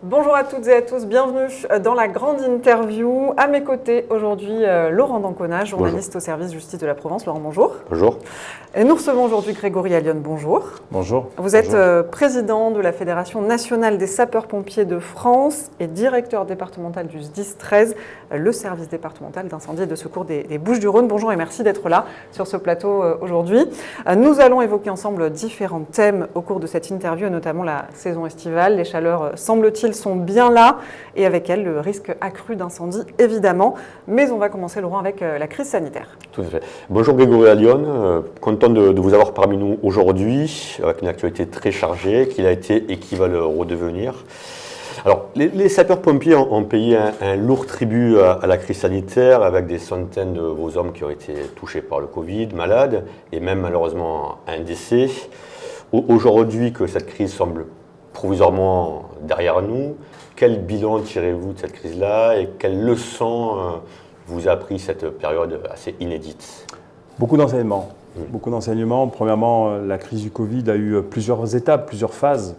Bonjour à toutes et à tous, bienvenue dans la grande interview. À mes côtés aujourd'hui, Laurent d'Ancona, journaliste au service justice de la Provence. Laurent, bonjour. Bonjour. Et nous recevons aujourd'hui Grégory Allione, bonjour. Bonjour. Vous êtes président de la Fédération nationale des sapeurs-pompiers de France et directeur départemental du SDIS 13, le service départemental d'incendie et de secours des Bouches-du-Rhône. Bonjour et merci d'être là sur ce plateau aujourd'hui. Nous allons évoquer ensemble différents thèmes au cours de cette interview, notamment la saison estivale. Les chaleurs, semble-t-il, sont bien là et avec elles le risque accru d'incendie évidemment. Mais on va commencer, Laurent, avec la crise sanitaire. Tout à fait. Bonjour Grégory Allione, content de vous avoir parmi nous aujourd'hui avec une actualité très chargée qu'il a été et qui va le redevenir. Alors, les sapeurs-pompiers ont payé un lourd tribut à la crise sanitaire avec des centaines de vos hommes qui ont été touchés par le Covid, malades et même malheureusement un décès. Aujourd'hui que cette crise semble provisoirement derrière nous, quel bilan tirez-vous de cette crise-là et quelles leçons vous a appris cette période assez inédite? Beaucoup d'enseignements. Beaucoup d'enseignements. Premièrement, la crise du Covid a eu plusieurs étapes, plusieurs phases.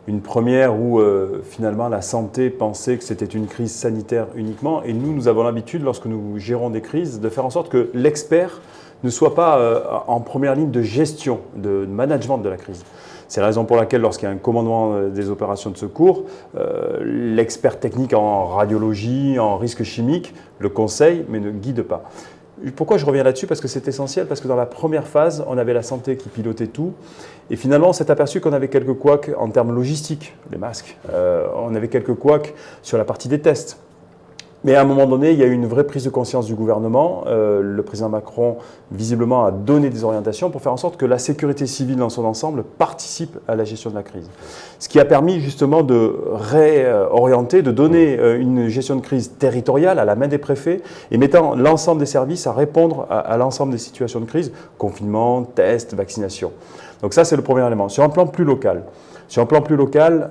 Une première où finalement la santé pensait que c'était une crise sanitaire uniquement. Et nous avons l'habitude, lorsque nous gérons des crises, de faire en sorte que l'expert ne soit pas en première ligne de gestion, de management de la crise. C'est la raison pour laquelle, lorsqu'il y a un commandement des opérations de secours, l'expert technique en radiologie, en risque chimique, le conseille, mais ne guide pas. Pourquoi je reviens là-dessus? Parce que c'est essentiel, parce que dans la première phase, on avait la santé qui pilotait tout. Et finalement, on s'est aperçu qu'on avait quelques couacs en termes logistiques, les masques. On avait quelques couacs sur la partie des tests. Mais à un moment donné, il y a eu une vraie prise de conscience du gouvernement. Le président Macron, visiblement, a donné des orientations pour faire en sorte que la sécurité civile dans son ensemble participe à la gestion de la crise. Ce qui a permis justement de réorienter, de donner une gestion de crise territoriale à la main des préfets et mettant l'ensemble des services à répondre à l'ensemble des situations de crise, confinement, tests, vaccination. Donc ça, c'est le premier élément. Sur un plan plus local,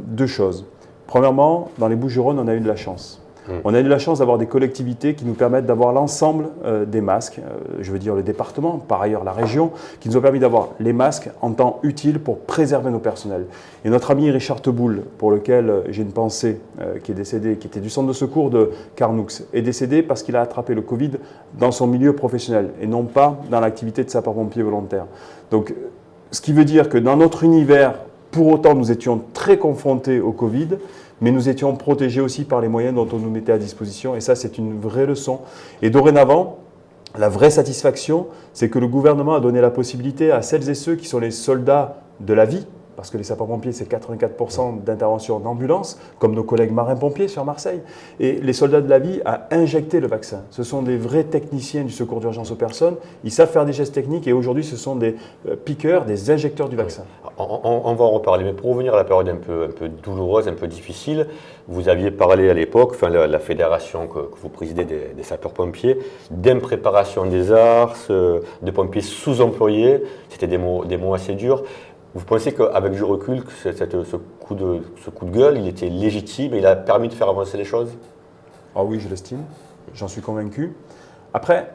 deux choses. Premièrement, dans les Bouches-du-Rhône, on a eu de la chance. On a eu la chance d'avoir des collectivités qui nous permettent d'avoir l'ensemble des masques, je veux dire le département, par ailleurs la région, qui nous ont permis d'avoir les masques en temps utile pour préserver nos personnels. Et notre ami Richard Teboul, pour lequel j'ai une pensée, qui est décédé, qui était du centre de secours de Carnoux, est décédé parce qu'il a attrapé le Covid dans son milieu professionnel et non pas dans l'activité de sapeur-pompier volontaire. Donc, ce qui veut dire que dans notre univers, pour autant, nous étions très confrontés au Covid, mais nous étions protégés aussi par les moyens dont on nous mettait à disposition. Et ça, c'est une vraie leçon. Et dorénavant, la vraie satisfaction, c'est que le gouvernement a donné la possibilité à celles et ceux qui sont les soldats de la vie, parce que les sapeurs-pompiers, c'est 84% d'intervention d'ambulance, comme nos collègues marins-pompiers sur Marseille. Et les soldats de la vie à injecter le vaccin. Ce sont des vrais techniciens du secours d'urgence aux personnes. Ils savent faire des gestes techniques et aujourd'hui, ce sont des piqueurs, des injecteurs du vaccin. On va en reparler, mais pour revenir à la période un peu douloureuse, un peu difficile, vous aviez parlé à l'époque, enfin la fédération que vous présidez des sapeurs-pompiers, d'impréparation des arts, de pompiers sous-employés. C'était des mots assez durs. Vous pensez qu'avec du recul, ce coup de gueule, il était légitime et il a permis de faire avancer les choses? Ah oui, je l'estime. J'en suis convaincu. Après,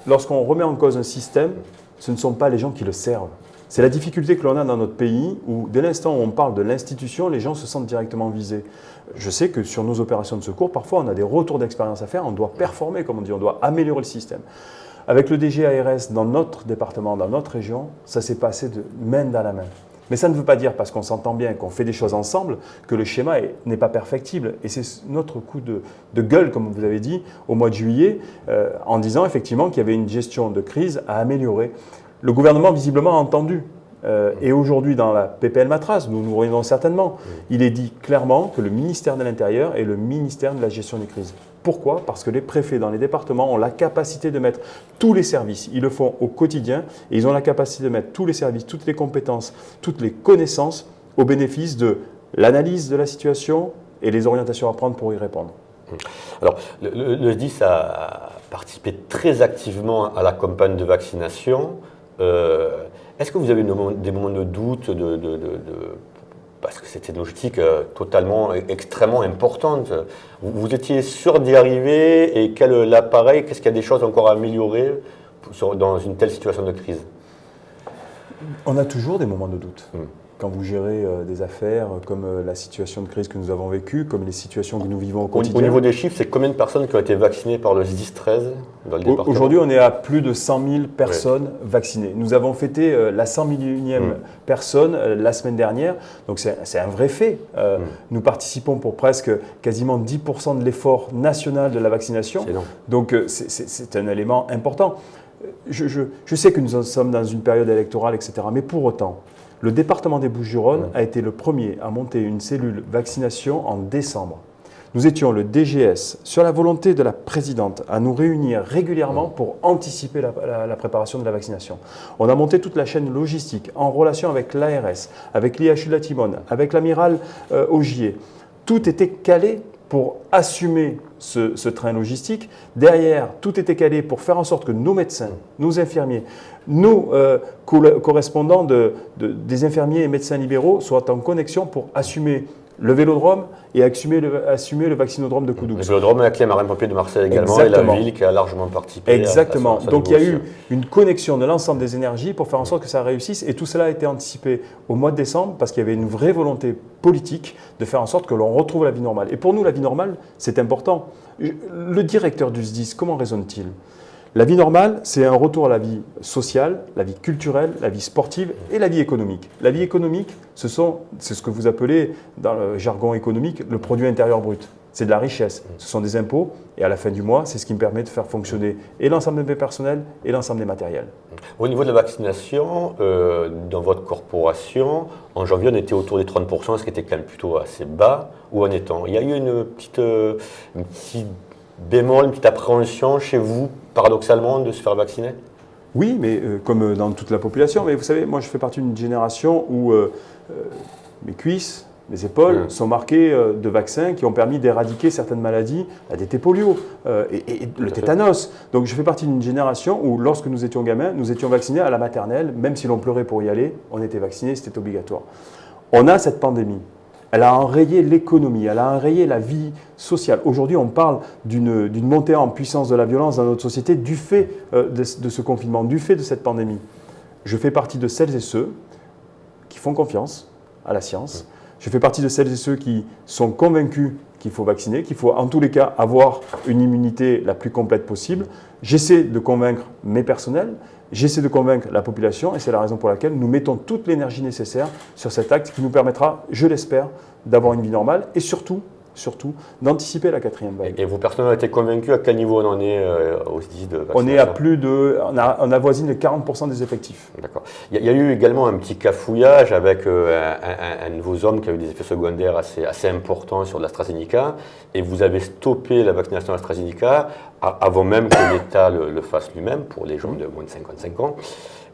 lorsqu'on remet en cause un système, ce ne sont pas les gens qui le servent. C'est la difficulté que l'on a dans notre pays où, dès l'instant où on parle de l'institution, les gens se sentent directement visés. Je sais que sur nos opérations de secours, parfois on a des retours d'expérience à faire, on doit performer, comme on dit, on doit améliorer le système. Avec le DGARS dans notre département, dans notre région, ça s'est passé de main dans la main. Mais ça ne veut pas dire, parce qu'on s'entend bien, qu'on fait des choses ensemble, que le schéma n'est pas perfectible. Et c'est notre coup de gueule, comme vous avez dit, au mois de juillet, en disant effectivement qu'il y avait une gestion de crise à améliorer. Le gouvernement, visiblement, a entendu. Et aujourd'hui, dans la PPL Matras, nous nous reviendrons certainement, il est dit clairement que le ministère de l'Intérieur est le ministère de la gestion des crises. Pourquoi? Parce que les préfets dans les départements ont la capacité de mettre tous les services, ils le font au quotidien, et ils ont la capacité de mettre tous les services, toutes les compétences, toutes les connaissances au bénéfice de l'analyse de la situation et les orientations à prendre pour y répondre. Alors, le SDIS a participé très activement à la campagne de vaccination. Est-ce que vous avez des moments de doute parce que c'était une logistique extrêmement importante. Vous étiez sûr d'y arriver et qu'est-ce qu'il y a des choses encore à améliorer dans une telle situation de crise? On a toujours des moments de doute. quand vous gérez des affaires comme la situation de crise que nous avons vécue, comme les situations que nous vivons au quotidien. Au niveau des chiffres, c'est combien de personnes qui ont été vaccinées par le SDIS-13 dans le département? Aujourd'hui, on est à plus de 100 000 personnes vaccinées. Nous avons fêté la 100 millionième personne la semaine dernière, donc c'est un vrai fait. Nous participons pour presque quasiment 10% de l'effort national de la vaccination, donc c'est un élément important. Je sais que nous sommes dans une période électorale, etc., mais pour autant, le département des Bouches-du-Rhône a été le premier à monter une cellule vaccination en décembre. Nous étions le DGS, sur la volonté de la présidente, à nous réunir régulièrement pour anticiper la préparation de la vaccination. On a monté toute la chaîne logistique en relation avec l'ARS, avec l'IHU de la Timone, avec l'amiral Augier. Tout était calé pour assumer ce train logistique. Derrière, tout était calé pour faire en sorte que nos médecins, nos infirmiers, nos correspondants des infirmiers et médecins libéraux soient en connexion pour assumer le vélodrome et assumer le vaccinodrome de Coudouce. Le vélodrome avec les marins-pompiers de Marseille également. Exactement. Et la ville qui a largement participé. Exactement. Donc il y a eu une connexion de l'ensemble des énergies pour faire en sorte que ça réussisse, et tout cela a été anticipé au mois de décembre parce qu'il y avait une vraie volonté politique de faire en sorte que l'on retrouve la vie normale. Et pour nous, la vie normale, c'est important. Le directeur du SDIS, comment raisonne-t-il ? La vie normale, c'est un retour à la vie sociale, la vie culturelle, la vie sportive et la vie économique. La vie économique, c'est ce que vous appelez, dans le jargon économique, le produit intérieur brut. C'est de la richesse, ce sont des impôts, et à la fin du mois, c'est ce qui me permet de faire fonctionner et l'ensemble des personnels et l'ensemble des matériels. Au niveau de la vaccination, dans votre corporation, en janvier, on était autour des 30%, ce qui était quand même plutôt assez bas. Où en est-on ? Il y a eu une petite bémol, une petite appréhension chez vous, paradoxalement, de se faire vacciner ? Oui, mais comme dans toute la population. Mais vous savez, moi je fais partie d'une génération où mes cuisses, mes épaules sont marquées de vaccins qui ont permis d'éradiquer certaines maladies, la DT polio et le tétanos. Donc je fais partie d'une génération où lorsque nous étions gamins, nous étions vaccinés à la maternelle, même si l'on pleurait pour y aller, on était vaccinés, c'était obligatoire. On a cette pandémie. Elle a enrayé l'économie, elle a enrayé la vie sociale. Aujourd'hui, on parle d'une montée en puissance de la violence dans notre société du fait de ce confinement, du fait de cette pandémie. Je fais partie de celles et ceux qui font confiance à la science. Je fais partie de celles et ceux qui sont convaincus qu'il faut vacciner, qu'il faut en tous les cas avoir une immunité la plus complète possible. J'essaie de convaincre mes personnels, j'essaie de convaincre la population, et c'est la raison pour laquelle nous mettons toute l'énergie nécessaire sur cet acte qui nous permettra, je l'espère, d'avoir une vie normale et surtout d'anticiper la 4e vague. Et vos personnels ont été convaincus à quel niveau on en est au SDIS de vaccination ? On est à on avoisine les 40% des effectifs. D'accord. Il y a eu également un petit cafouillage avec un de vos hommes qui a eu des effets secondaires assez importants sur l'AstraZeneca, et vous avez stoppé la vaccination AstraZeneca avant même que l'État le fasse lui-même pour les gens de moins de 55 ans.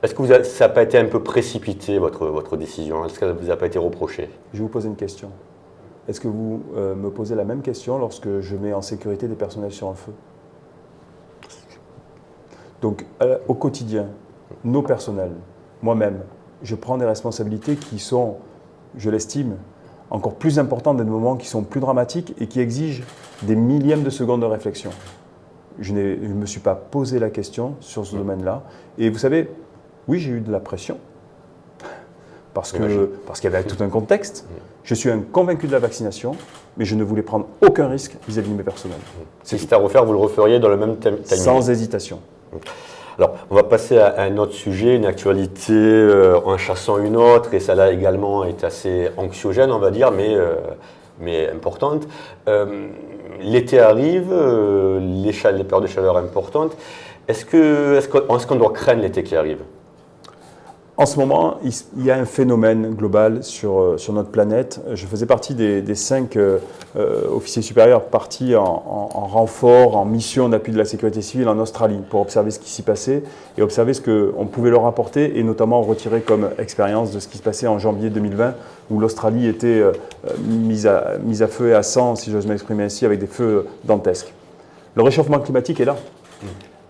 Est-ce que ça n'a pas été un peu précipité, votre décision ? Est-ce que ça ne vous a pas été reproché ? Je vais vous poser une question. Est-ce que vous me posez la même question lorsque je mets en sécurité des personnels sur un feu ? Donc, au quotidien, nos personnels, moi-même, je prends des responsabilités qui sont, je l'estime, encore plus importantes dans des moments qui sont plus dramatiques et qui exigent des millièmes de secondes de réflexion. Je ne me suis pas posé la question sur ce domaine-là. Et vous savez, oui, j'ai eu de la pression. Parce qu'il y avait tout un contexte. Je suis un convaincu de la vaccination, mais je ne voulais prendre aucun risque vis-à-vis de mes personnels. Si c'était à refaire, vous le referiez dans le même timing ? Sans hésitation. Alors, on va passer à un autre sujet, une actualité en chassant une autre, et ça là également est assez anxiogène, on va dire, mais importante. L'été arrive, les périodes de chaleur importantes. Est-ce qu'on doit craindre l'été qui arrive ? En ce moment, il y a un phénomène global sur notre planète. Je faisais partie des 5 officiers supérieurs partis en renfort, en mission d'appui de la sécurité civile en Australie pour observer ce qui s'y passait et observer ce qu'on pouvait leur apporter et notamment retirer comme expérience de ce qui se passait en janvier 2020 où l'Australie était mise à feu et à sang, si j'ose m'exprimer ainsi, avec des feux dantesques. Le réchauffement climatique est là.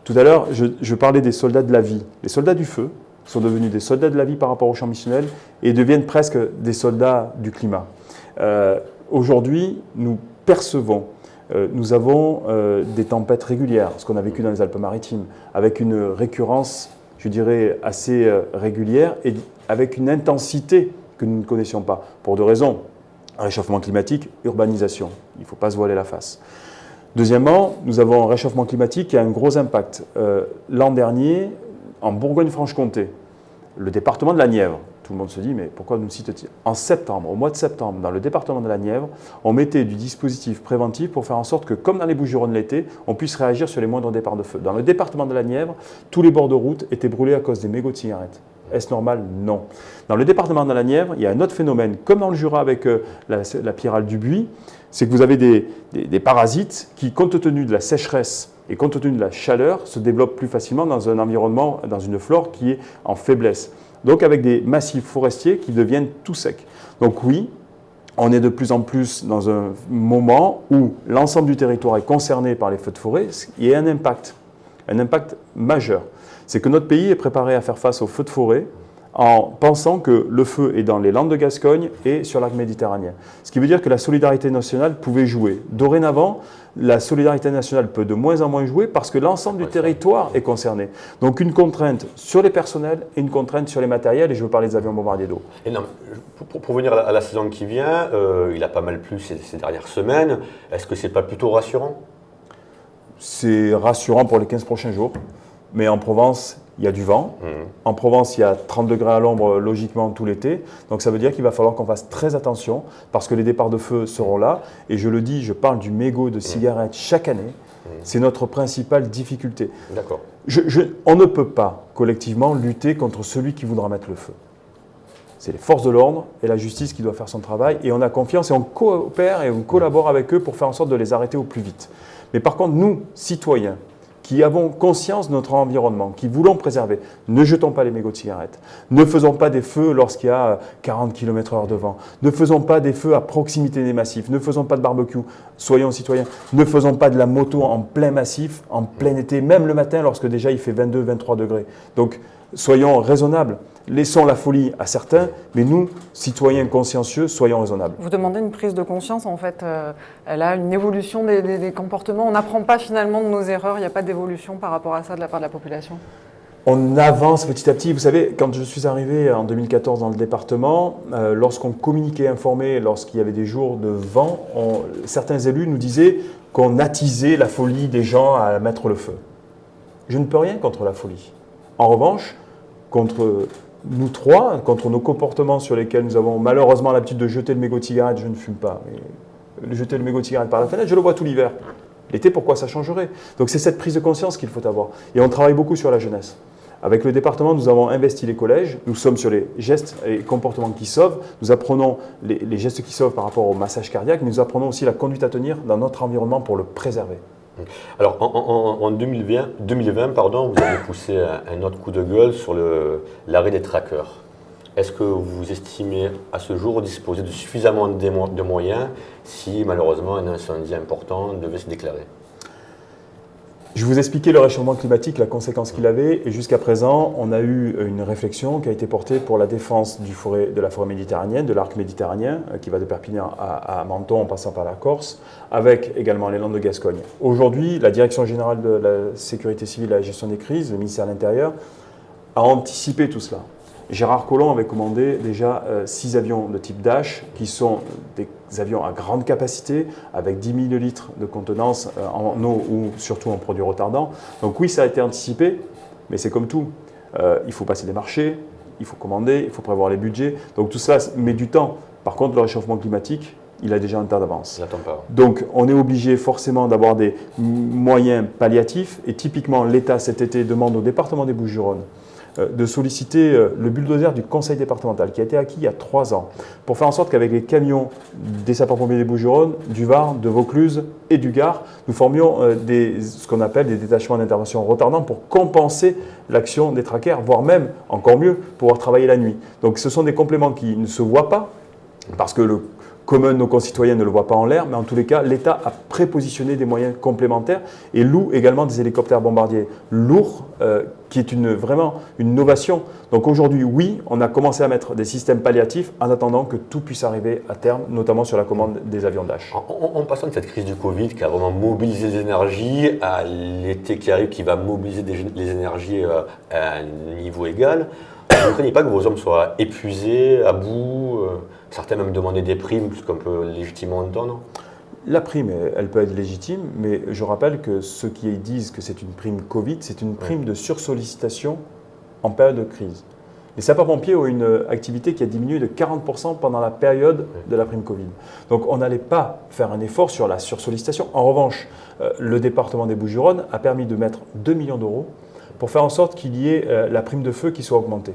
Tout à l'heure, je parlais des soldats de la vie. Les soldats du feu sont devenus des soldats de la vie par rapport au champ missionnel et deviennent presque des soldats du climat. Aujourd'hui, nous percevons, nous avons des tempêtes régulières, ce qu'on a vécu dans les Alpes-Maritimes, avec une récurrence, je dirais, assez régulière et avec une intensité que nous ne connaissions pas, pour deux raisons. Réchauffement climatique, urbanisation. Il ne faut pas se voiler la face. Deuxièmement, nous avons un réchauffement climatique qui a un gros impact. L'an dernier, en Bourgogne-Franche-Comté, le département de la Nièvre, tout le monde se dit, mais pourquoi nous cite-t-il ? En septembre, au mois de septembre, dans le département de la Nièvre, on mettait du dispositif préventif pour faire en sorte que, comme dans les Bouches-du-Rhône l'été, on puisse réagir sur les moindres départs de feu. Dans le département de la Nièvre, tous les bords de route étaient brûlés à cause des mégots de cigarettes. Est-ce normal ? Non. Dans le département de la Nièvre, il y a un autre phénomène, comme dans le Jura avec la pyrale du buis, c'est que vous avez des parasites qui, compte tenu de la sécheresse et compte tenu de la chaleur, se développent plus facilement dans un environnement, dans une flore qui est en faiblesse. Donc avec des massifs forestiers qui deviennent tout secs. Donc oui, on est de plus en plus dans un moment où l'ensemble du territoire est concerné par les feux de forêt. Il y a un impact majeur. C'est que notre pays est préparé à faire face aux feux de forêt en pensant que le feu est dans les Landes de Gascogne et sur l'arc méditerranéen. Ce qui veut dire que la solidarité nationale pouvait jouer. Dorénavant, la solidarité nationale peut de moins en moins jouer parce que l'ensemble du territoire est concerné. Donc une contrainte sur les personnels et une contrainte sur les matériels, et je veux parler des avions bombardiers d'eau. Et non, pour venir à la saison qui vient, il a pas mal plu ces dernières semaines. Est-ce que c'est pas plutôt rassurant ? C'est rassurant pour les 15 prochains jours, mais en Provence, il y a du vent. En Provence, il y a 30 degrés à l'ombre logiquement tout l'été. Donc ça veut dire qu'il va falloir qu'on fasse très attention parce que les départs de feu seront là. Et je le dis, je parle du mégot de cigarettes chaque année. C'est notre principale difficulté. D'accord. On ne peut pas collectivement lutter contre celui qui voudra mettre le feu. C'est les forces de l'ordre et la justice qui doivent faire son travail. Et on a confiance et on coopère et on collabore avec eux pour faire en sorte de les arrêter au plus vite. Mais par contre, nous, citoyens, qui avons conscience de notre environnement, qui voulons préserver, ne jetons pas les mégots de cigarettes, ne faisons pas des feux lorsqu'il y a 40 km/h de vent, ne faisons pas des feux à proximité des massifs, ne faisons pas de barbecue, soyons citoyens, ne faisons pas de la moto en plein massif, en plein été, même le matin lorsque déjà il fait 22-23 degrés. Donc soyons raisonnables. Laissons la folie à certains, mais nous, citoyens consciencieux, soyons raisonnables. Vous demandez une prise de conscience, en fait, là, une évolution des comportements. On n'apprend pas finalement de nos erreurs, il n'y a pas d'évolution par rapport à ça de la part de la population. On avance petit à petit. Vous savez, quand je suis arrivé en 2014 dans le département, lorsqu'on communiquait informé, lorsqu'il y avait des jours de vent, certains élus nous disaient qu'on attisait la folie des gens à mettre le feu. Je ne peux rien contre la folie. En revanche, contre nous trois, contre nos comportements sur lesquels nous avons malheureusement l'habitude de jeter le mégot de cigarette, je ne fume pas, mais jeter le mégot de cigarette par la fenêtre, je le vois tout l'hiver. L'été, pourquoi ça changerait ? Donc c'est cette prise de conscience qu'il faut avoir. Et on travaille beaucoup sur la jeunesse. Avec le département, nous avons investi les collèges, nous sommes sur les gestes et comportements qui sauvent, nous apprenons les gestes qui sauvent par rapport au massage cardiaque, mais nous apprenons aussi la conduite à tenir dans notre environnement pour le préserver. Alors, en 2020, vous avez poussé un autre coup de gueule sur l'arrêt des trackers. Est-ce que vous estimez à ce jour disposer de suffisamment de moyens si malheureusement un incendie important devait se déclarer ? Je vous expliquais le réchauffement climatique, la conséquence qu'il avait, et jusqu'à présent, on a eu une réflexion qui a été portée pour la défense de la forêt méditerranéenne, de l'arc méditerranéen, qui va de Perpignan à Menton en passant par la Corse, avec également les Landes de Gascogne. Aujourd'hui, la Direction générale de la sécurité civile et la gestion des crises, le ministère de l'Intérieur, a anticipé tout cela. Gérard Collomb avait commandé déjà 6 avions de type Dash, qui sont des avions à grande capacité, avec 10 000 litres de contenance en eau ou surtout en produits retardants. Donc oui, ça a été anticipé, mais c'est comme tout. Il faut passer des marchés, il faut commander, il faut prévoir les budgets. Donc tout ça met du temps. Par contre, le réchauffement climatique, il a déjà un temps d'avance. Donc on est obligé forcément d'avoir des moyens palliatifs. Et typiquement, l'État cet été demande au département des Bouches-du-Rhône de solliciter le bulldozer du conseil départemental qui a été acquis il y a 3 ans pour faire en sorte qu'avec les camions des sapeurs-pompiers des Bouches-du-Rhône, du Var, de Vaucluse et du Gard, nous formions ce qu'on appelle des détachements d'intervention retardants pour compenser l'action des trackers, voire même, encore mieux, pouvoir travailler la nuit. Donc ce sont des compléments qui ne se voient pas parce que le commun de nos concitoyens ne le voit pas en l'air, mais en tous les cas, l'État a prépositionné des moyens complémentaires et loue également des hélicoptères bombardiers lourds, qui est vraiment une innovation. Donc aujourd'hui, oui, on a commencé à mettre des systèmes palliatifs en attendant que tout puisse arriver à terme, notamment sur la commande des avions Dash. En passant de cette crise du Covid qui a vraiment mobilisé les énergies, à l'été qui arrive qui va mobiliser les énergies à un niveau égal, vous ne craignez pas que vos hommes soient épuisés, à bout, certains même demander des primes, ce qu'on peut légitimement entendre? La prime, elle peut être légitime, mais je rappelle que ceux qui disent que c'est une prime Covid, c'est une prime de sursollicitation en période de crise. Les sapeurs-pompiers ont une activité qui a diminué de 40% pendant la période de la prime Covid. Donc on n'allait pas faire un effort sur la sursollicitation. En revanche, le département des Bouches-du-Rhône a permis de mettre 2 millions d'euros pour faire en sorte qu'il y ait la prime de feu qui soit augmentée.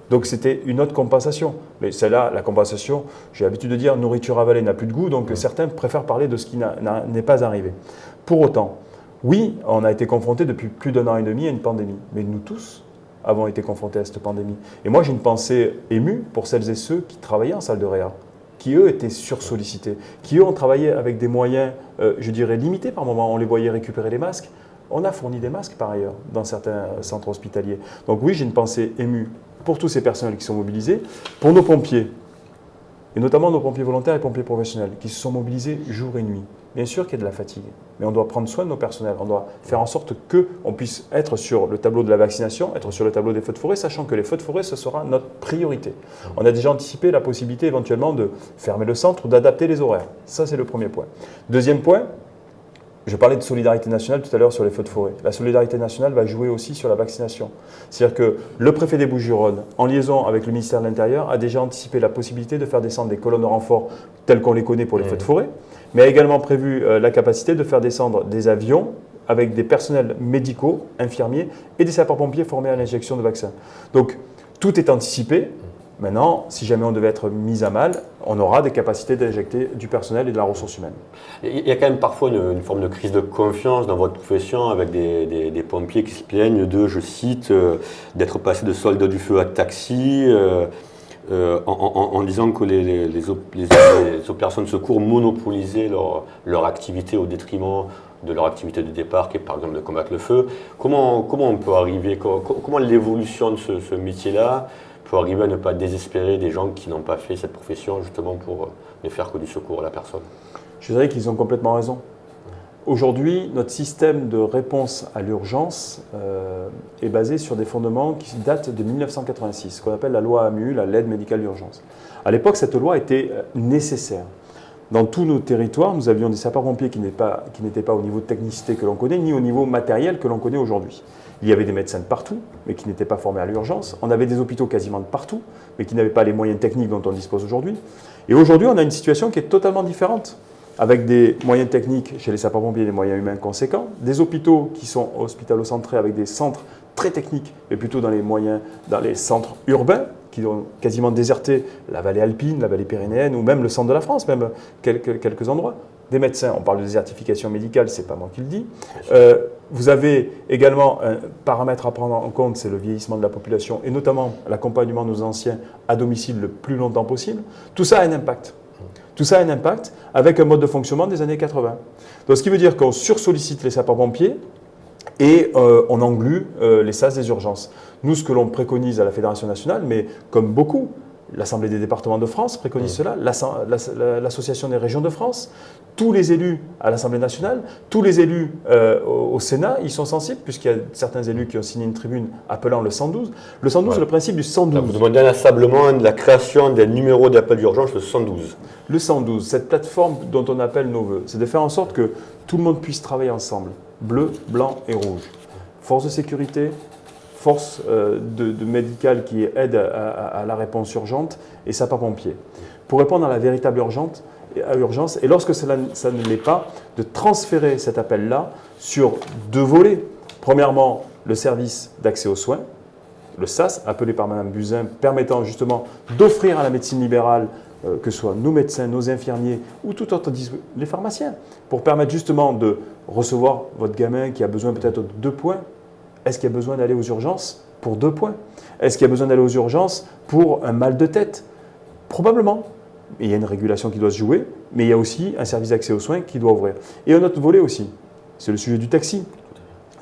Donc c'était une autre compensation. Mais celle-là, la compensation, j'ai l'habitude de dire, nourriture avalée n'a plus de goût, donc certains préfèrent parler de ce qui n'est pas arrivé. Pour autant, oui, on a été confrontés depuis plus d'1 an et demi à une pandémie. Mais nous tous avons été confrontés à cette pandémie. Et moi, j'ai une pensée émue pour celles et ceux qui travaillaient en salle de réa, qui eux étaient sursollicités, qui eux ont travaillé avec des moyens, je dirais, limités par moment. On les voyait récupérer les masques. On a fourni des masques par ailleurs dans certains centres hospitaliers. Donc oui, j'ai une pensée émue pour tous ces personnels qui sont mobilisés, pour nos pompiers, et notamment nos pompiers volontaires et pompiers professionnels, qui se sont mobilisés jour et nuit. Bien sûr qu'il y a de la fatigue, mais on doit prendre soin de nos personnels, on doit faire en sorte qu'on puisse être sur le tableau de la vaccination, être sur le tableau des feux de forêt, sachant que les feux de forêt, ce sera notre priorité. On a déjà anticipé la possibilité éventuellement de fermer le centre ou d'adapter les horaires. Ça, c'est le premier point. Deuxième point, je parlais de solidarité nationale tout à l'heure sur les feux de forêt. La solidarité nationale va jouer aussi sur la vaccination. C'est-à-dire que le préfet des Bouches-du-Rhône, en liaison avec le ministère de l'Intérieur, a déjà anticipé la possibilité de faire descendre des colonnes de renfort telles qu'on les connaît pour les feux de forêt, mais a également prévu la capacité de faire descendre des avions avec des personnels médicaux, infirmiers et des sapeurs-pompiers formés à l'injection de vaccins. Donc tout est anticipé. Maintenant, si jamais on devait être mis à mal, on aura des capacités d'injecter du personnel et de la ressource humaine. Il y a quand même parfois une forme de crise de confiance dans votre profession avec des pompiers qui se plaignent de, je cite, d'être passés de soldat du feu à taxi, en disant que les opérations de secours monopolisaient leur activité au détriment de leur activité de départ, qui est par exemple de combattre le feu. Comment on peut arriver, comment l'évolution de ce métier-là peut arriver à ne pas désespérer des gens qui n'ont pas fait cette profession justement pour ne faire que du secours à la personne? Je dirais qu'ils ont complètement raison. Aujourd'hui, notre système de réponse à l'urgence est basé sur des fondements qui datent de 1986, ce qu'on appelle la loi AMU, la l'aide médicale d'urgence. À l'époque, cette loi était nécessaire. Dans tous nos territoires, nous avions des sapeurs-pompiers qui n'étaient pas au niveau de technicité que l'on connaît, ni au niveau matériel que l'on connaît aujourd'hui. Il y avait des médecins de partout, mais qui n'étaient pas formés à l'urgence. On avait des hôpitaux quasiment de partout, mais qui n'avaient pas les moyens techniques dont on dispose aujourd'hui. Et aujourd'hui, on a une situation qui est totalement différente, avec des moyens techniques chez les sapeurs-pompiers, des moyens humains conséquents, des hôpitaux qui sont hospitalo-centrés avec des centres très techniques, mais plutôt dans les centres urbains, qui ont quasiment déserté la vallée alpine, la vallée pyrénéenne, ou même le centre de la France, même quelques endroits. Des médecins, on parle de désertification médicale, c'est pas moi qui le dis. Vous avez également un paramètre à prendre en compte, c'est le vieillissement de la population, et notamment l'accompagnement de nos anciens à domicile le plus longtemps possible. Tout ça a un impact. Tout ça a un impact avec un mode de fonctionnement des années 80. Donc, ce qui veut dire qu'on sursollicite les sapeurs-pompiers et on englue les SAS des urgences. Nous, ce que l'on préconise à la Fédération nationale, mais comme beaucoup, l'Assemblée des départements de France préconise cela, l'Association des régions de France, tous les élus à l'Assemblée nationale, tous les élus au Sénat, ils sont sensibles, puisqu'il y a certains élus qui ont signé une tribune appelant le 112. Le 112, c'est le principe du 112. Vous demandez inlassablement la création des numéros d'appel d'urgence, le 112. Le 112, cette plateforme dont on appelle nos voeux, c'est de faire en sorte que tout le monde puisse travailler ensemble, bleu, blanc et rouge. Force de sécurité, force de médicale qui aide à la réponse urgente et sapeurs-pompiers. Pour répondre à la véritable urgence, et lorsque ça ne l'est pas, de transférer cet appel-là sur 2 volets. Premièrement, le service d'accès aux soins, le SAS, appelé par Mme Buzyn, permettant justement d'offrir à la médecine libérale, que ce soit nos médecins, nos infirmiers ou tout autre, les pharmaciens, pour permettre justement de recevoir votre gamin qui a besoin peut-être de 2 points. Est-ce qu'il y a besoin d'aller aux urgences pour 2 points? Est-ce qu'il y a besoin d'aller aux urgences pour un mal de tête? Probablement. Il y a une régulation qui doit se jouer, mais il y a aussi un service d'accès aux soins qui doit ouvrir. Et un autre volet aussi, c'est le sujet du taxi.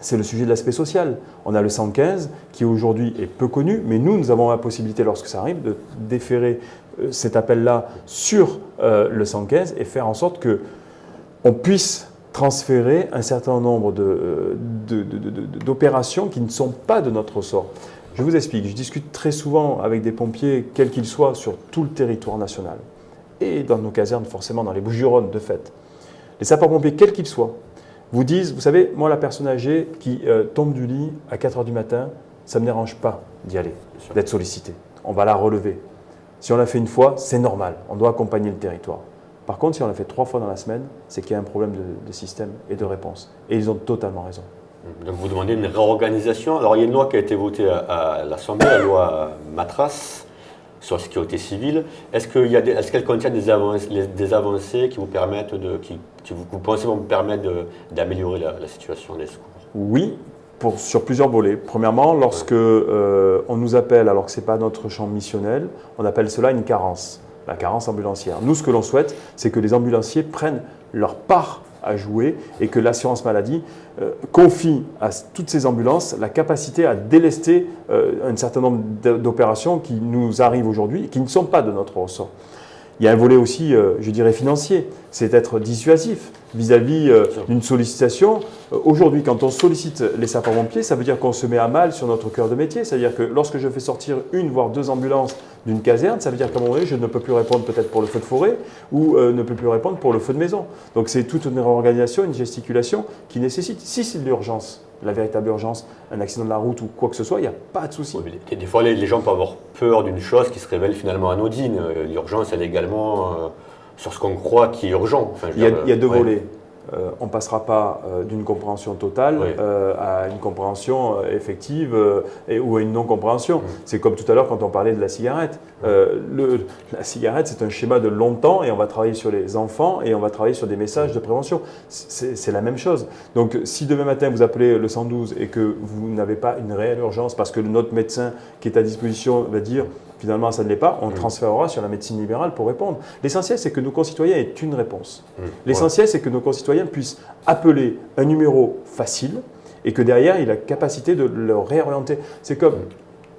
C'est le sujet de l'aspect social. On a le 115 qui aujourd'hui est peu connu, mais nous avons la possibilité, lorsque ça arrive, de déférer cet appel-là sur le 115 et faire en sorte qu'on puisse transférer un certain nombre d'opérations qui ne sont pas de notre ressort. Je vous explique, je discute très souvent avec des pompiers, quels qu'ils soient, sur tout le territoire national. Et dans nos casernes, forcément, dans les Bouches-du-Rhône, de fait. Les sapeurs-pompiers, quels qu'ils soient, vous disent, vous savez, moi, la personne âgée qui tombe du lit à 4 h du matin, ça ne me dérange pas d'y aller, d'être sollicité. On va la relever. Si on l'a fait une fois, c'est normal. On doit accompagner le territoire. Par contre, si on l'a fait 3 fois dans la semaine, c'est qu'il y a un problème de système et de réponse. Et ils ont totalement raison. Donc vous demandez une réorganisation. Alors il y a une loi qui a été votée à l'Assemblée, la loi Matras, sur la sécurité civile. Est-ce qu'elle contient des avancées qui vous permettent vous pensez vont permettre d'améliorer la situation des secours? Oui, sur plusieurs volets. Premièrement, lorsque on nous appelle, alors que ce n'est pas notre champ missionnel, on appelle cela une carence, la carence ambulancière. Nous, ce que l'on souhaite, c'est que les ambulanciers prennent leur part à jouer et que l'assurance maladie confie à toutes ces ambulances la capacité à délester un certain nombre d'opérations qui nous arrivent aujourd'hui et qui ne sont pas de notre ressort. Il y a un volet aussi, je dirais, financier, c'est d'être dissuasif vis-à-vis d'une sollicitation. Aujourd'hui, quand on sollicite les sapeurs-pompiers, ça veut dire qu'on se met à mal sur notre cœur de métier. C'est-à-dire que lorsque je fais sortir 1 voire 2 ambulances d'une caserne, ça veut dire qu'à un moment donné, je ne peux plus répondre peut-être pour le feu de forêt ou ne peux plus répondre pour le feu de maison. Donc c'est toute une réorganisation, une gesticulation qui nécessite, si c'est de l'urgence, la véritable urgence, un accident de la route ou quoi que ce soit, il n'y a pas de souci. Oui, des fois, les gens peuvent avoir peur d'une chose qui se révèle finalement anodine. L'urgence, elle est également sur ce qu'on croit qui est urgent. Enfin, il y a 2 volets. On ne passera pas d'une compréhension totale à une compréhension effective ou à une non-compréhension. C'est comme tout à l'heure quand on parlait de la cigarette. La cigarette, c'est un schéma de longtemps et on va travailler sur les enfants et on va travailler sur des messages de prévention. C'est la même chose. Donc si demain matin vous appelez le 112 et que vous n'avez pas une réelle urgence parce que notre médecin qui est à disposition va dire finalement ça ne l'est pas, on transférera sur la médecine libérale pour répondre. L'essentiel, c'est que nos concitoyens aient une réponse. L'essentiel, c'est que nos concitoyens puissent appeler un numéro facile et que derrière, il ait la capacité de le réorienter. C'est comme,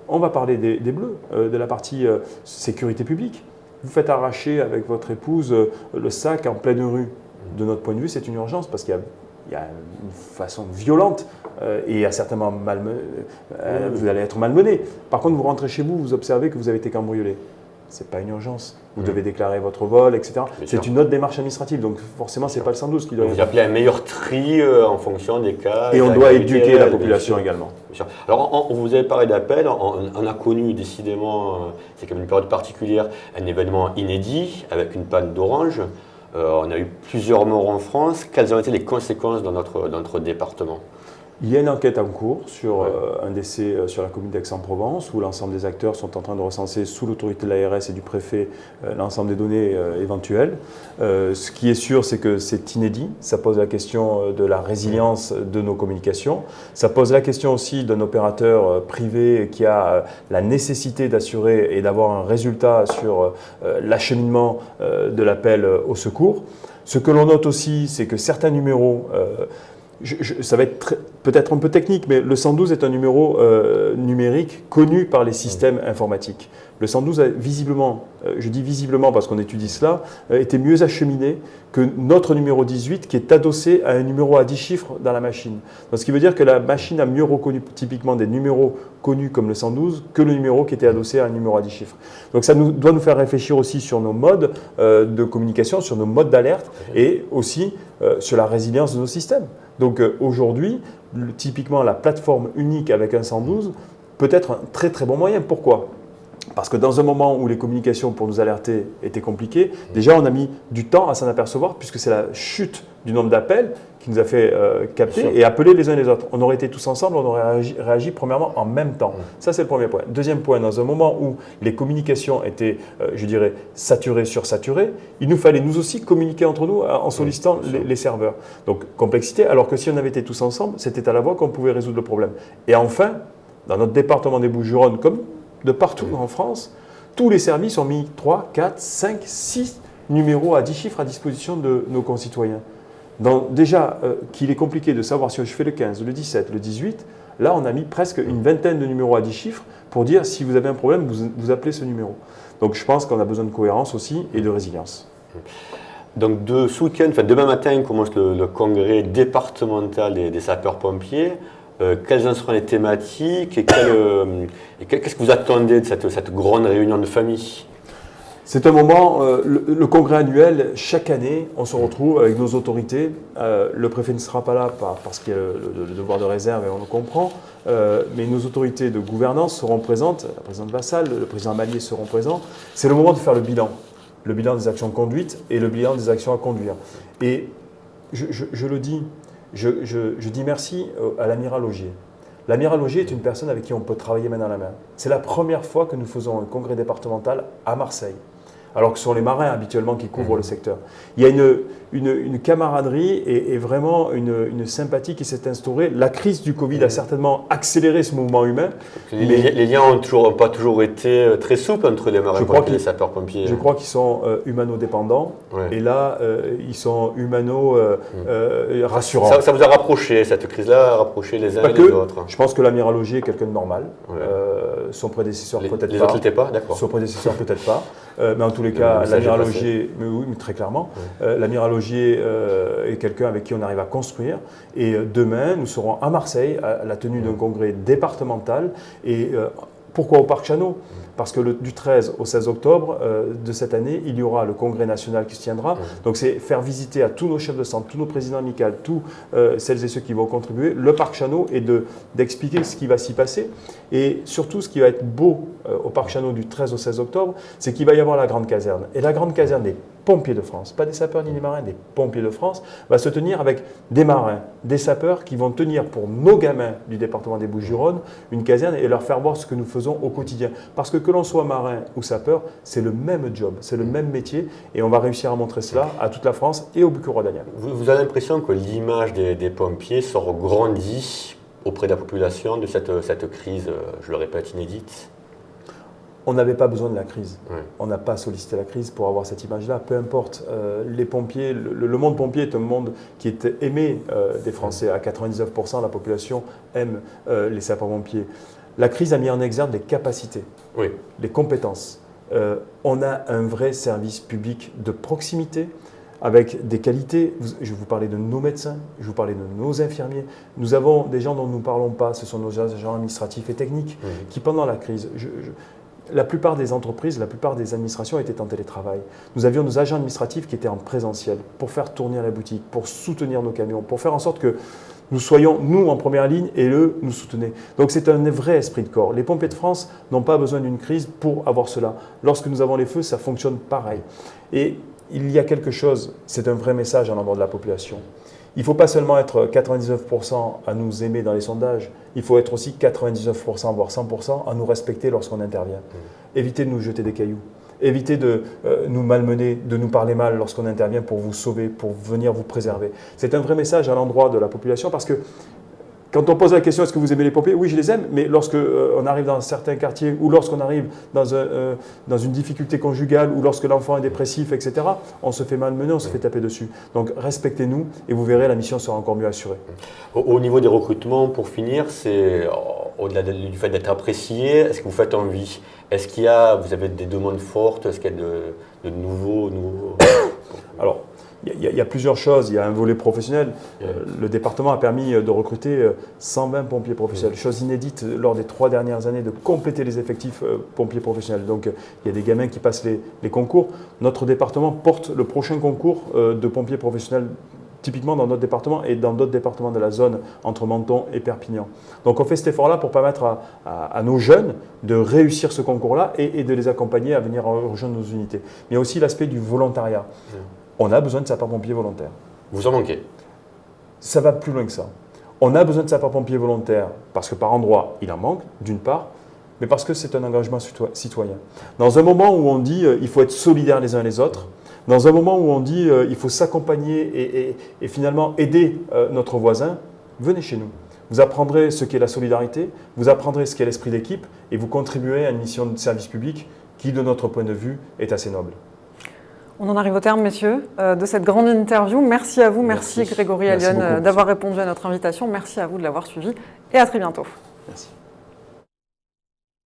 on va parler des Bleus, de la partie sécurité publique. Vous faites arracher avec votre épouse le sac en pleine rue. De notre point de vue, c'est une urgence parce qu'il y a une façon violente et à certains moments vous allez être malmené. Par contre, vous rentrez chez vous, vous observez que vous avez été cambriolé. Ce n'est pas une urgence. Vous devez déclarer votre vol, etc. C'est une autre démarche administrative. Donc forcément, ce n'est pas le 112 qui doit... Vous appelez un meilleur tri en fonction des cas. Et on doit éduquer la population également. Bien sûr. Alors, vous avez parlé d'appel. On a connu décidément, c'est comme une période particulière, un événement inédit avec une panne d'Orange. On a eu plusieurs morts en France. Quelles ont été les conséquences dans notre département? Il y a une enquête en cours sur un décès sur la commune d'Aix-en-Provence où l'ensemble des acteurs sont en train de recenser sous l'autorité de l'ARS et du préfet l'ensemble des données éventuelles. Ce qui est sûr, c'est que c'est inédit. Ça pose la question de la résilience de nos communications. Ça pose la question aussi d'un opérateur privé qui a la nécessité d'assurer et d'avoir un résultat sur l'acheminement de l'appel au secours. Ce que l'on note aussi, c'est que certains numéros... ça va être peut-être un peu technique, mais le 112 est un numéro numérique connu par les systèmes informatiques. Le 112 a visiblement, je dis visiblement parce qu'on étudie cela, été mieux acheminé que notre numéro 18 qui est adossé à un numéro à 10 chiffres dans la machine. Donc, ce qui veut dire que la machine a mieux reconnu typiquement des numéros connus comme le 112 que le numéro qui était adossé à un numéro à 10 chiffres. Donc ça doit nous faire réfléchir aussi sur nos modes de communication, sur nos modes d'alerte et aussi sur la résilience de nos systèmes. Donc aujourd'hui, typiquement la plateforme unique avec un 112 peut être un très très bon moyen. Pourquoi ? Parce que dans un moment où les communications pour nous alerter étaient compliquées, déjà on a mis du temps à s'en apercevoir puisque c'est la chute du nombre d'appels qui nous a fait capter et appeler les uns les autres. On aurait été tous ensemble, on aurait réagi premièrement en même temps. Ça c'est le premier point. Deuxième point, dans un moment où les communications étaient, je dirais, saturées, sursaturées, il nous fallait nous aussi communiquer entre nous en sollicitant les serveurs. Donc complexité, alors que si on avait été tous ensemble, c'était à la voix qu'on pouvait résoudre le problème. Et enfin, dans notre département des Bouches-du-Rhône, comme de partout en France, tous les services ont mis 3, 4, 5, 6 numéros à 10 chiffres à disposition de nos concitoyens. Donc déjà, qu'il est compliqué de savoir si je fais le 15, le 17, le 18, là on a mis presque une vingtaine de numéros à 10 chiffres pour dire si vous avez un problème, vous appelez ce numéro. Donc je pense qu'on a besoin de cohérence aussi et de résilience. Donc ce week-end, demain matin commence le congrès départemental des sapeurs-pompiers. quelles en seront les thématiques et qu'est-ce que vous attendez de cette grande réunion de famille? C'est un moment, le congrès annuel, chaque année, on se retrouve avec nos autorités. Le préfet ne sera pas là parce qu'il y a le devoir de réserve et on le comprend, mais nos autorités de gouvernance seront présentes, la présidente Vassal, le président Mallier seront présents. C'est le moment de faire le bilan des actions conduites et le bilan des actions à conduire. Et je le dis, je dis merci à l'amiral Augier. L'amiral Augier est une personne avec qui on peut travailler main dans la main. C'est la première fois que nous faisons un congrès départemental à Marseille, alors que ce sont les marins habituellement qui couvrent le secteur. Il y a une camaraderie et vraiment une sympathie qui s'est instaurée. La crise du Covid a certainement accéléré ce mouvement humain. Les liens n'ont pas toujours été très souples entre les marins et les sapeurs-pompiers. Je crois qu'ils sont humano-dépendants et là, ils sont humano-rassurants. Ça vous a rapproché, cette crise-là, a rapproché les uns et les autres. Je pense que l'amiral Augier est quelqu'un de normal. Son prédécesseur peut-être pas. Les autres n'étaient pas, d'accord. Son prédécesseur peut-être pas. Mais en tous les cas, l'amiral Augier, mais très clairement, l'amiral Augier est quelqu'un avec qui on arrive à construire. Et demain, nous serons à Marseille à la tenue d'un congrès départemental. Et pourquoi au Parc Chanot? Parce que du 13 au 16 octobre de cette année, il y aura le congrès national qui se tiendra. Donc c'est faire visiter à tous nos chefs de centre, tous nos présidents amicaux, tous celles et ceux qui vont contribuer, le Parc Chanot et d'expliquer ce qui va s'y passer. Et surtout, ce qui va être beau au Parc Chanot du 13 au 16 octobre, c'est qu'il va y avoir la grande caserne. Et la grande caserne des pompiers de France, pas des sapeurs ni des marins, des pompiers de France, va se tenir avec des marins, des sapeurs qui vont tenir pour nos gamins du département des Bouches-du-Rhône une caserne et leur faire voir ce que nous faisons au quotidien. Parce que l'on soit marin ou sapeur, c'est le même job, c'est le même métier et on va réussir à montrer cela à toute la France et au Bucqueroy d'Agnac. Vous avez l'impression que l'image des pompiers se grandit auprès de la population de cette crise, je le répète, inédite? On n'avait pas besoin de la crise. On n'a pas sollicité la crise pour avoir cette image-là. Peu importe. Les pompiers, le monde pompier est un monde qui est aimé des Français. À 99%, la population aime les sapeurs-pompiers. La crise a mis en exergue les capacités, les compétences. On a un vrai service public de proximité avec des qualités. Je vous parlais de nos médecins, je vous parlais de nos infirmiers. Nous avons des gens dont nous ne parlons pas, ce sont nos agents administratifs et techniques qui, pendant la crise, la plupart des entreprises, la plupart des administrations étaient en télétravail. Nous avions nos agents administratifs qui étaient en présentiel pour faire tourner la boutique, pour soutenir nos camions, pour faire en sorte que nous soyons, nous, en première ligne et eux nous soutenaient. Donc c'est un vrai esprit de corps. Les pompiers de France n'ont pas besoin d'une crise pour avoir cela. Lorsque nous avons les feux, ça fonctionne pareil. Et il y a quelque chose, c'est un vrai message à l'endroit de la population. Il ne faut pas seulement être 99% à nous aimer dans les sondages, il faut être aussi 99%, voire 100% à nous respecter lorsqu'on intervient. Évitez de nous jeter des cailloux, évitez de nous malmener, de nous parler mal lorsqu'on intervient pour vous sauver, pour venir vous préserver. C'est un vrai message à l'endroit de la population parce que quand on pose la question, est-ce que vous aimez les pompiers? Oui, je les aime, mais lorsqu'on arrive dans certains quartiers ou lorsqu'on arrive dans une difficulté conjugale ou lorsque l'enfant est dépressif, etc., on se fait malmener, on se fait taper dessus. Donc respectez-nous et vous verrez, la mission sera encore mieux assurée. Au niveau des recrutements, pour finir, c'est au-delà du fait d'être apprécié, est-ce que vous faites envie? Est-ce vous avez des demandes fortes? Est-ce qu'il y a de nouveaux Alors, il y a plusieurs choses. Il y a un volet professionnel. Le département a permis de recruter 120 pompiers professionnels. Chose inédite lors des 3 dernières années de compléter les effectifs pompiers professionnels. Donc il y a des gamins qui passent les concours. Notre département porte le prochain concours de pompiers professionnels typiquement dans notre département et dans d'autres départements de la zone entre Menton et Perpignan. Donc on fait cet effort-là pour permettre à nos jeunes de réussir ce concours-là et de les accompagner à venir rejoindre nos unités. Mais il y a aussi l'aspect du volontariat. On a besoin de sapeurs-pompiers volontaires. Vous en manquez? Ça va plus loin que ça. On a besoin de sapeurs-pompiers volontaires parce que par endroit, il en manque, d'une part, mais parce que c'est un engagement citoyen. Dans un moment où on dit il faut être solidaires les uns les autres, dans un moment où on dit il faut s'accompagner et finalement aider notre voisin, venez chez nous. Vous apprendrez ce qu'est la solidarité, vous apprendrez ce qu'est l'esprit d'équipe et vous contribuerez à une mission de service public qui, de notre point de vue, est assez noble. On en arrive au terme, messieurs, de cette grande interview. Merci à vous, merci Grégory Allione d'avoir répondu à notre invitation. Merci à vous de l'avoir suivi et à très bientôt. Merci.